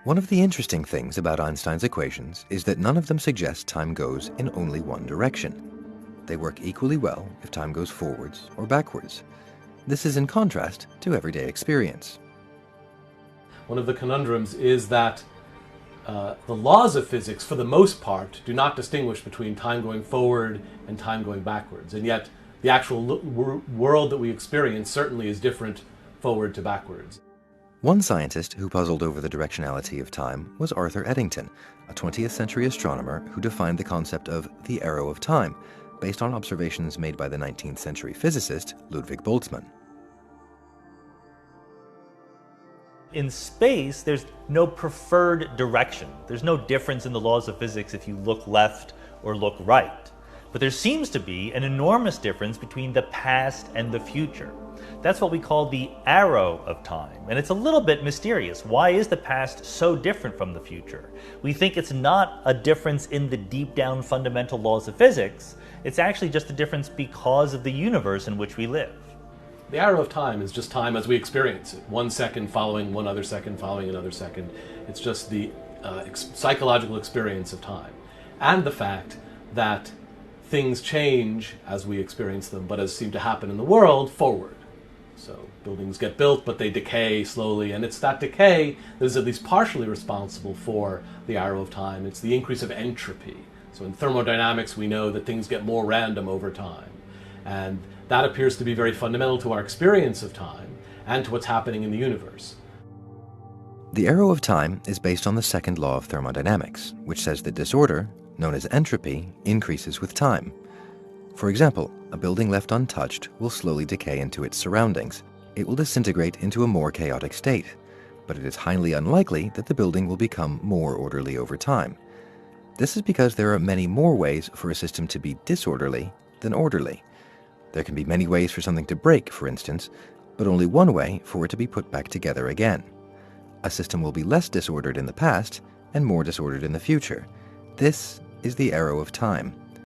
One of the interesting things about Einstein's equations is that none of them suggest time goes in only one direction. They work equally well if time goes forwards or backwards. This is in contrast to everyday experience. One of the conundrums is that the laws of physics, for the most part, do not distinguish between time going forward and time going backwards. And yet, the actual world that we experience certainly is different forward to backwards. One scientist who puzzled over the directionality of time was Arthur Eddington, a 20th century astronomer who defined the concept of the arrow of time, based on observations made by the 19th century physicist Ludwig Boltzmann. In space, there's no preferred direction. There's no difference in the laws of physics if you look left or look right. But there seems to be an enormous difference between the past and the future. That's what we call the arrow of time. And it's a little bit mysterious. Why is the past so different from the future? We think it's not a difference in the deep down fundamental laws of physics. It's actually just a difference because of the universe in which we live. The arrow of time is just time as we experience it. 1 second following one other second following another second. It's just the psychological experience of time. And the fact that things change as we experience them, but as seem to happen in the world, forward. So buildings get built, but they decay slowly, and it's that decay that is at least partially responsible for the arrow of time. It's the increase of entropy. So in thermodynamics, we know that things get more random over time. And that appears to be very fundamental to our experience of time and to what's happening in the universe. The arrow of time is based on the second law of thermodynamics, which says that disorder, known as entropy, increases with time. For example, a building left untouched will slowly decay into its surroundings. It will disintegrate into a more chaotic state, but it is highly unlikely that the building will become more orderly over time. This is because there are many more ways for a system to be disorderly than orderly. There can be many ways for something to break, for instance, but only one way for it to be put back together again. A system will be less disordered in the past and more disordered in the future. This is the arrow of time.